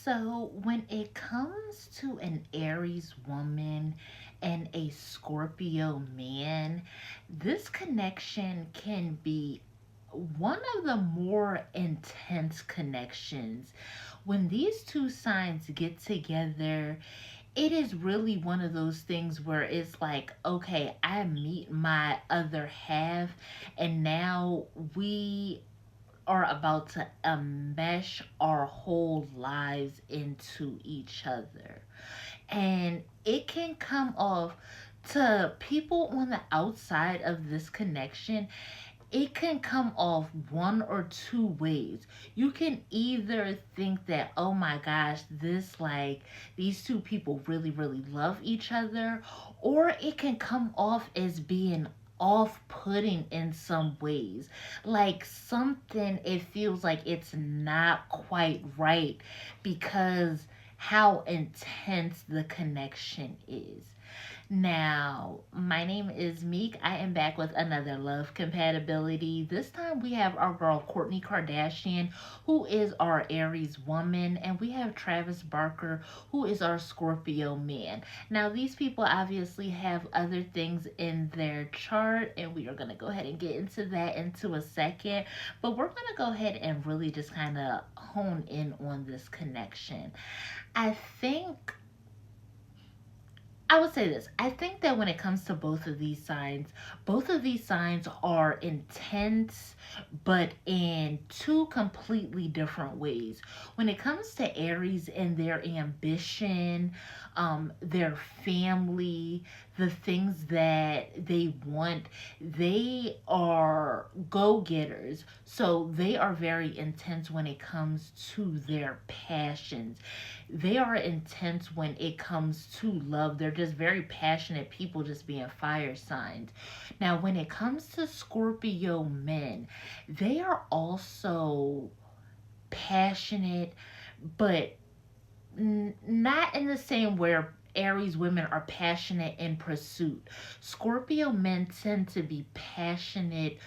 So, when it comes to an Aries woman and a Scorpio man, this connection can be one of the more intense connections. When these two signs get together, it is really one of those things where it's like, okay, I meet my other half, and now we are about to mesh our whole lives into each other. And it can come off to people on the outside of this connection, it can come off one or two ways. You can either think that, oh my gosh, these two people really, really love each other, or it can come off as being off putting in some ways. Like something, it feels like it's not quite right because how intense the connection is. Now, my name is Meek. I am back with another Love Compatibility. This time we have our girl Kourtney Kardashian, who is our Aries woman, and we have Travis Barker, who is our Scorpio man. Now, these people obviously have other things in their chart, and we are going to go ahead and get into that into a second. But we're going to go ahead and really just kind of hone in on this connection. I think I would say this. I think that when it comes to both of these signs are intense, but in two completely different ways. When it comes to Aries and their ambition, their family, the things that they want, they are go getters. So they are very intense when it comes to their passions. They are intense when it comes to love. They're just very passionate people, just being fire signs. Now, when it comes to Scorpio men, they are also passionate, but not in the same where Aries women are passionate in pursuit. Scorpio men tend to be passionate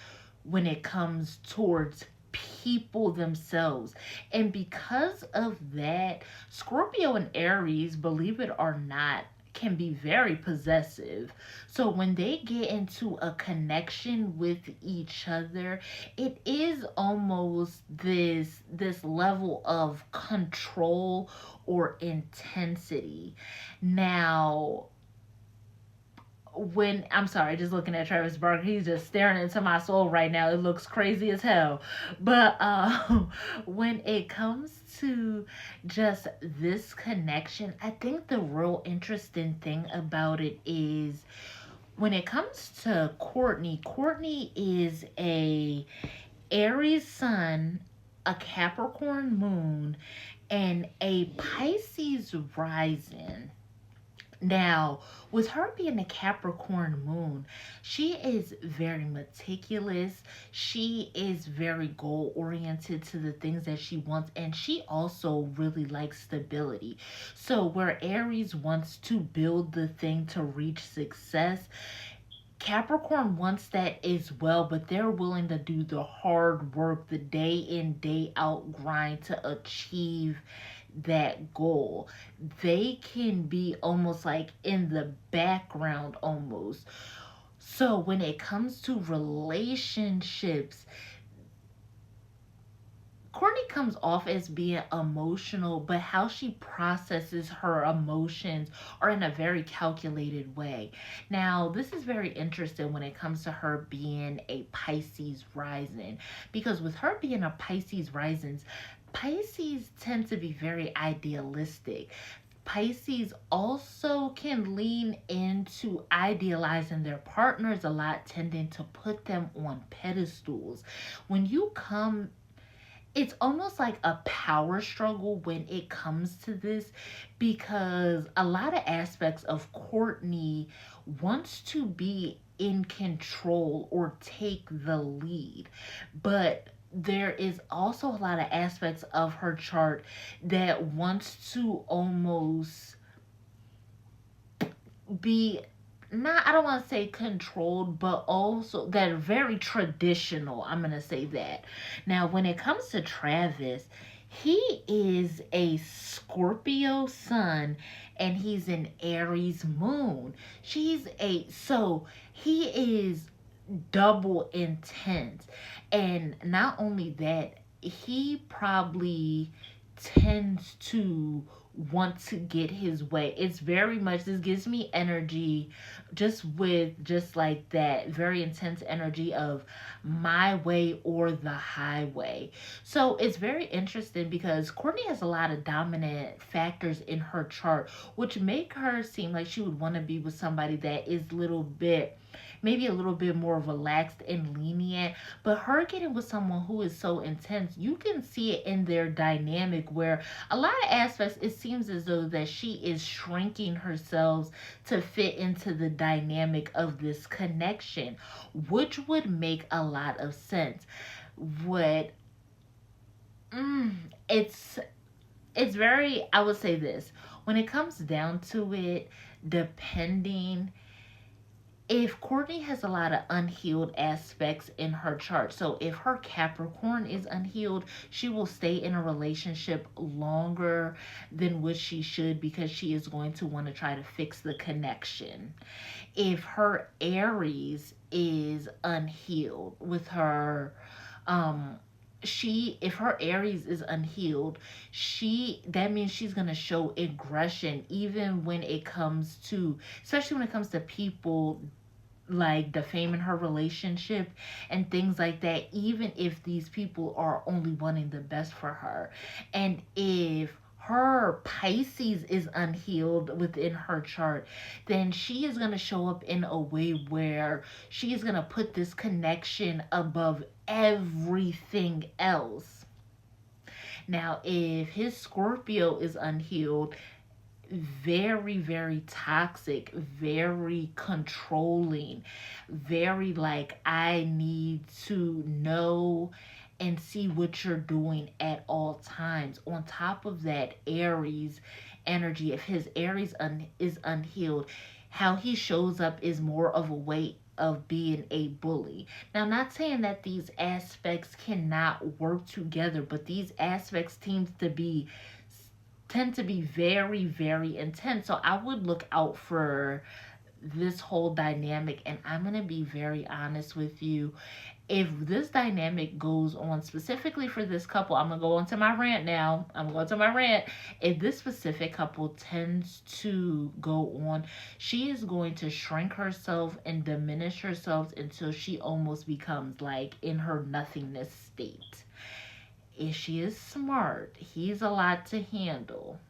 when it comes towards people themselves. And because of that, Scorpio and Aries, believe it or not, can be very possessive. So when they get into a connection with each other, it is almost this level of control or intensity. Now, when I'm sorry, just looking at Travis Barker, he's just staring into my soul right now. It looks crazy as hell. But when it comes to just this connection, I think the real interesting thing about it is when it comes to Kourtney. Kourtney is a Aries sun, a Capricorn moon, and a Pisces rising. Now, with her being a Capricorn moon, she is very meticulous. She is very goal oriented to the things that she wants, and she also really likes stability. So, where Aries wants to build the thing to reach success, Capricorn wants that as well, but they're willing to do the hard work, the day in, day out grind to achieve that goal. They can be almost like in the background almost. So when it comes to relationships, Kourtney comes off as being emotional, but how she processes her emotions are in a very calculated way. Now, this is very interesting when it comes to her being a Pisces rising, because with her being a Pisces rising, Pisces tend to be very idealistic. Pisces also can lean into idealizing their partners a lot, tending to put them on pedestals. When you come It's almost like a power struggle when it comes to this because a lot of aspects of Kourtney wants to be in control or take the lead. But there is also a lot of aspects of her chart that wants to almost be not, I don't want to say controlled, but also that are very traditional. I'm going to say that. Now, when it comes to Travis, He is a Scorpio sun and he's an Aries moon. So he is double intense. And not only that, he probably tends to want to get his way. It's very much, this gives me energy just with just like that very intense energy of my way or the highway. So it's very interesting because Kourtney has a lot of dominant factors in her chart, which make her seem like she would want to be with somebody that is little bit, maybe a little bit more relaxed and lenient. But her getting with someone who is so intense, you can see it in their dynamic where a lot of aspects it seems as though that she is shrinking herself to fit into the dynamic of this connection, which would make a lot of sense. What mm, it's it's very, I would say this, when it comes down to it, depending, if Kourtney has a lot of unhealed aspects in her chart, so if her Capricorn is unhealed, she will stay in a relationship longer than what she should because she is going to want to try to fix the connection. If her Aries is unhealed with her, um, if her Aries is unhealed, that means she's gonna show aggression even when it comes to, especially when it comes to people like defaming her relationship and things like that, even if these people are only wanting the best for her. And if her Pisces is unhealed within her chart, then she is going to show up in a way where she is going to put this connection above everything else. Now, if his Scorpio is unhealed, very, very toxic, very controlling, very like, I need to know and see what you're doing at all times. On top of that, Aries energy, if his is unhealed, how he shows up is more of a way of being a bully. Now, I'm not saying that these aspects cannot work together, but these aspects tend to be very, very intense. So I would look out for this whole dynamic. And I'm going to be very honest with you. If this dynamic goes on specifically for this couple, I'm going to go into my rant now. I'm going to my rant. If this specific couple tends to go on, she is going to shrink herself and diminish herself until she almost becomes like in her nothingness state. If she is smart, he's a lot to handle.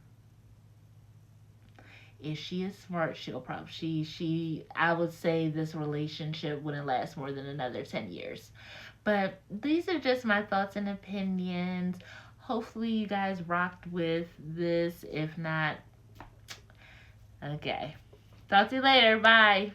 If she is smart, she'll probably she I would say this relationship wouldn't last more than another 10 years. But these are just my thoughts and opinions. Hopefully you guys rocked with this. If not, okay. Talk to you later. Bye.